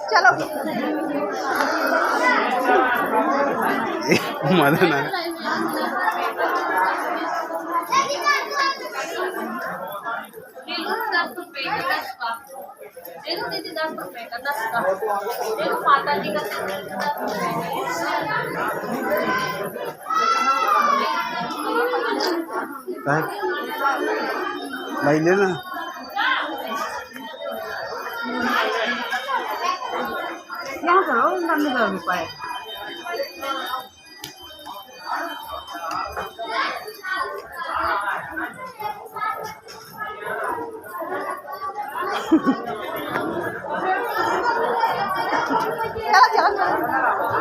चलो मदन आहे काय लाईले ना यहाँ करो 90 रुपये चलो चलो